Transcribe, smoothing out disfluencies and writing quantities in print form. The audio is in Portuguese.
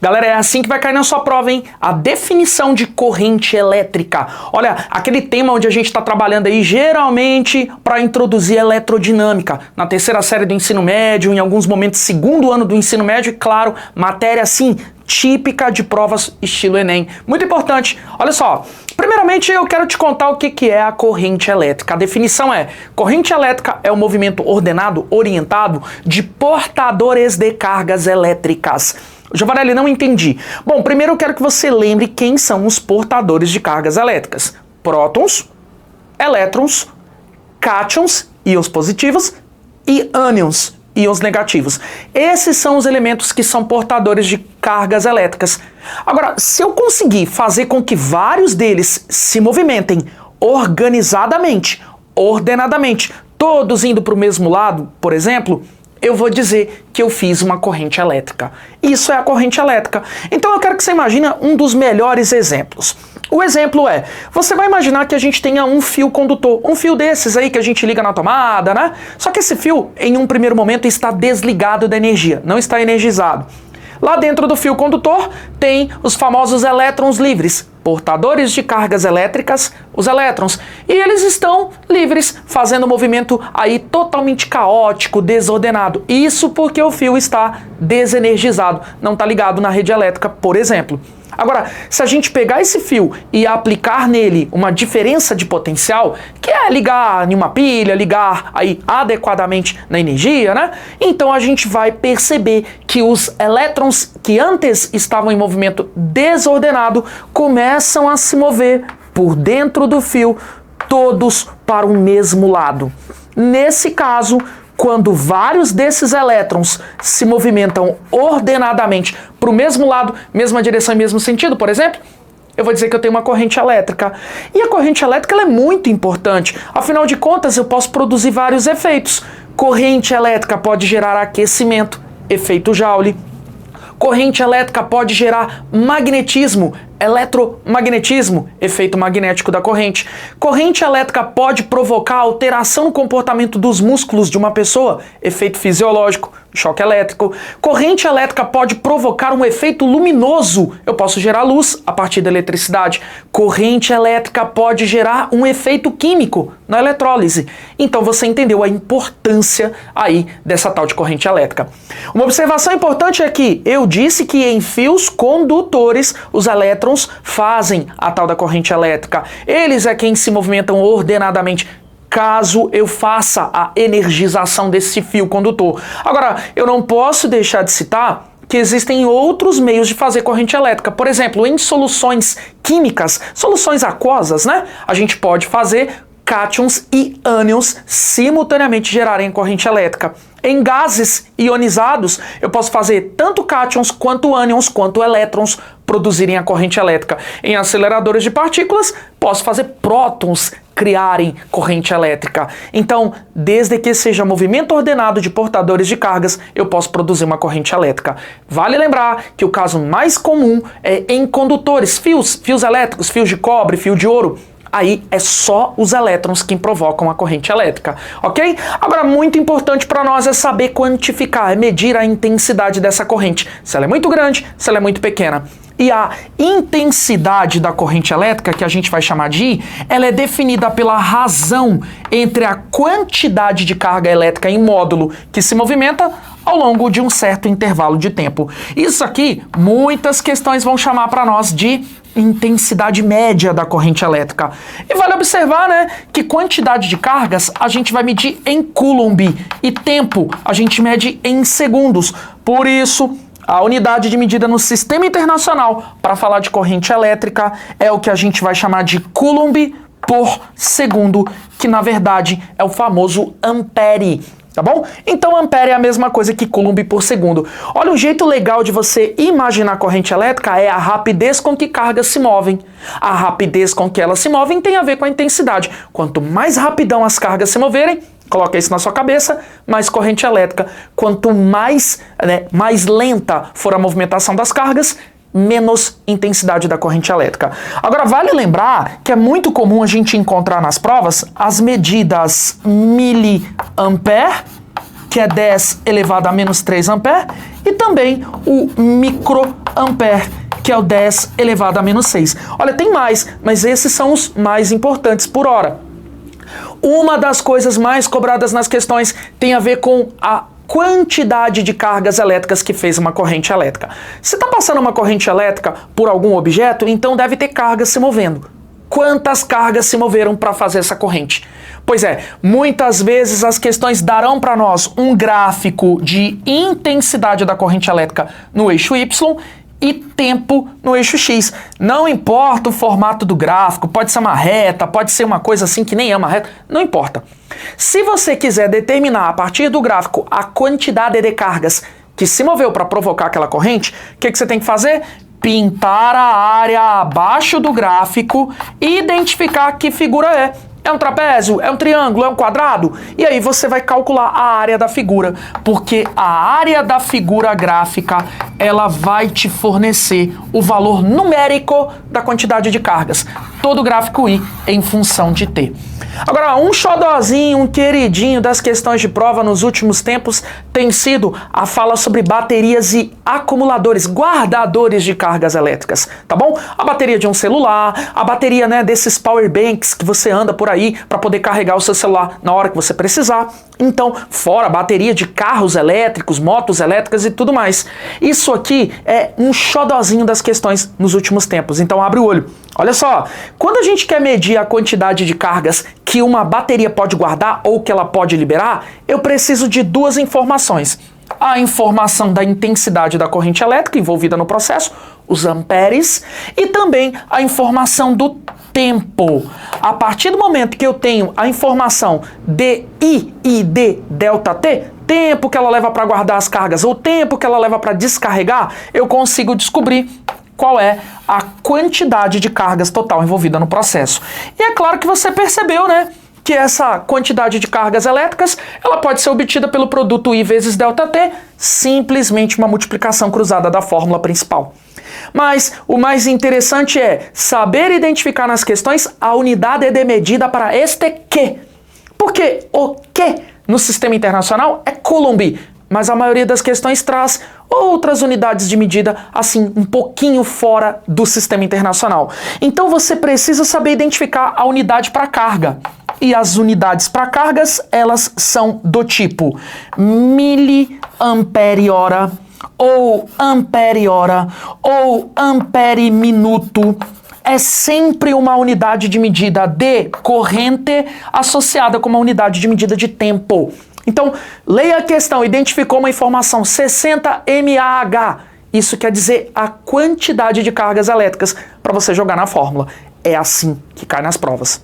Galera, é assim que vai cair na sua prova, hein? A definição de corrente elétrica. Olha, aquele tema onde a gente está trabalhando aí geralmente para introduzir eletrodinâmica. Na terceira série do ensino médio, em alguns momentos segundo ano do ensino médio, e claro, matéria assim, típica de provas estilo Enem. Muito importante. Olha só, primeiramente eu quero te contar o que é a corrente elétrica. A definição é: corrente elétrica é o movimento ordenado, orientado de portadores de cargas elétricas. Giovanelli, não entendi. Bom, primeiro eu quero que você lembre quem são os portadores de cargas elétricas. Prótons, elétrons, cátions, íons positivos, e ânions, íons negativos. Esses são os elementos que são portadores de cargas elétricas. Agora, se eu conseguir fazer com que vários deles se movimentem organizadamente, ordenadamente, todos indo para o mesmo lado, por exemplo, eu vou dizer que eu fiz uma corrente elétrica. Isso é a corrente elétrica. Então eu quero que você imagine um dos melhores exemplos. O exemplo é, você vai imaginar que a gente tenha um fio condutor, um fio desses aí que a gente liga na tomada, né? Só que esse fio, em um primeiro momento, está desligado da energia, não está energizado. Lá dentro do fio condutor tem os famosos elétrons livres, portadores de cargas elétricas, os elétrons, e eles estão livres, fazendo um movimento aí totalmente caótico, desordenado. Isso porque o fio está desenergizado, não está ligado na rede elétrica, por exemplo. Agora, se a gente pegar esse fio e aplicar nele uma diferença de potencial, que é ligar em uma pilha, ligar aí adequadamente na energia, né? Então a gente vai perceber que os elétrons que antes estavam em movimento desordenado começam a se mover por dentro do fio, todos para o mesmo lado. Nesse caso, quando vários desses elétrons se movimentam ordenadamente para o mesmo lado, mesma direção e mesmo sentido, por exemplo, eu vou dizer que eu tenho uma corrente elétrica. E a corrente elétrica ela é muito importante. Afinal de contas, eu posso produzir vários efeitos. Corrente elétrica pode gerar aquecimento, efeito Joule. Corrente elétrica pode gerar magnetismo, eletromagnetismo, efeito magnético da corrente. Corrente elétrica pode provocar alteração no comportamento dos músculos de uma pessoa, efeito fisiológico, choque elétrico. Corrente elétrica pode provocar um efeito luminoso, eu posso gerar luz a partir da eletricidade. Corrente elétrica pode gerar um efeito químico na eletrólise. Então você entendeu a importância aí dessa tal de corrente elétrica. Uma observação importante é que eu disse que em fios condutores os elétrons fazem a tal da corrente elétrica. Eles é quem se movimentam ordenadamente caso eu faça a energização desse fio condutor. Agora, eu não posso deixar de citar que existem outros meios de fazer corrente elétrica. Por exemplo, em soluções químicas, soluções aquosas, né? A gente pode fazer cátions e ânions simultaneamente gerarem corrente elétrica. Em gases ionizados, eu posso fazer tanto cátions, quanto ânions, quanto elétrons produzirem a corrente elétrica. Em aceleradores de partículas, posso fazer prótons criarem corrente elétrica. Então, desde que seja movimento ordenado de portadores de cargas, eu posso produzir uma corrente elétrica. Vale lembrar que o caso mais comum é em condutores, fios elétricos, fios de cobre, fio de ouro. Aí é só os elétrons que provocam a corrente elétrica, ok? Agora, muito importante para nós é saber quantificar, é medir a intensidade dessa corrente. Se ela é muito grande, se ela é muito pequena. E a intensidade da corrente elétrica, que a gente vai chamar de I, ela é definida pela razão entre a quantidade de carga elétrica em módulo que se movimenta ao longo de um certo intervalo de tempo. Isso aqui, muitas questões vão chamar para nós de intensidade média da corrente elétrica. E vale observar, né, que quantidade de cargas a gente vai medir em Coulomb e tempo a gente mede em segundos. Por isso, a unidade de medida no sistema internacional para falar de corrente elétrica é o que a gente vai chamar de Coulomb por segundo, que na verdade é o famoso ampere. Tá bom? Então ampere é a mesma coisa que Coulomb por segundo. Olha, um jeito legal de você imaginar a corrente elétrica é a rapidez com que cargas se movem. A rapidez com que elas se movem tem a ver com a intensidade. Quanto mais rapidão as cargas se moverem, coloca isso na sua cabeça, mais corrente elétrica. Quanto mais lenta for a movimentação das cargas, menos intensidade da corrente elétrica. Agora, vale lembrar que é muito comum a gente encontrar nas provas as medidas miliampere que é 10 elevado a menos 3 ampere, e também o microampere, que é o 10 elevado a menos 6. Olha, tem mais, mas esses são os mais importantes por hora. Uma das coisas mais cobradas nas questões tem a ver com a quantidade de cargas elétricas que fez uma corrente elétrica. Se está passando uma corrente elétrica por algum objeto, então deve ter cargas se movendo. Quantas cargas se moveram para fazer essa corrente? Pois é, muitas vezes as questões darão para nós um gráfico de intensidade da corrente elétrica no eixo Y e tempo no eixo X. Não importa o formato do gráfico, pode ser uma reta, pode ser uma coisa assim que nem é uma reta, não importa. Se você quiser determinar a partir do gráfico a quantidade de cargas que se moveu para provocar aquela corrente, o que você tem que fazer? Pintar a área abaixo do gráfico e identificar que figura é. É um trapézio? É um triângulo? É um quadrado? E aí você vai calcular a área da figura, porque a área da figura gráfica, ela vai te fornecer o valor numérico da quantidade de cargas. Todo gráfico I em função de T. Agora, um xodózinho, um queridinho das questões de prova nos últimos tempos tem sido a fala sobre baterias e acumuladores, guardadores de cargas elétricas, tá bom? A bateria de um celular, a bateria, né, desses power banks que você anda por aí para poder carregar o seu celular na hora que você precisar. Então, fora a bateria de carros elétricos, motos elétricas e tudo mais. Isso aqui é um xodózinho das questões nos últimos tempos, então abre o olho. Olha só, quando a gente quer medir a quantidade de cargas que uma bateria pode guardar ou que ela pode liberar, eu preciso de duas informações. A informação da intensidade da corrente elétrica envolvida no processo, os amperes, e também a informação do tempo. A partir do momento que eu tenho a informação de I e de ΔT, tempo que ela leva para guardar as cargas ou tempo que ela leva para descarregar, eu consigo descobrir qual é a quantidade de cargas total envolvida no processo. E é claro que você percebeu, né, que essa quantidade de cargas elétricas, ela pode ser obtida pelo produto I vezes ΔT, simplesmente uma multiplicação cruzada da fórmula principal. Mas o mais interessante é saber identificar nas questões a unidade de medida para este Q. Porque o Q no sistema internacional é Coulomb, mas a maioria das questões traz outras unidades de medida, assim, um pouquinho fora do sistema internacional. Então você precisa saber identificar a unidade para carga. E as unidades para cargas, elas são do tipo miliampere-hora, ou ampere-hora, ou ampere-minuto. É sempre uma unidade de medida de corrente associada com uma unidade de medida de tempo. Então, leia a questão, identificou uma informação 60 mAh. Isso quer dizer a quantidade de cargas elétricas para você jogar na fórmula. É assim que cai nas provas.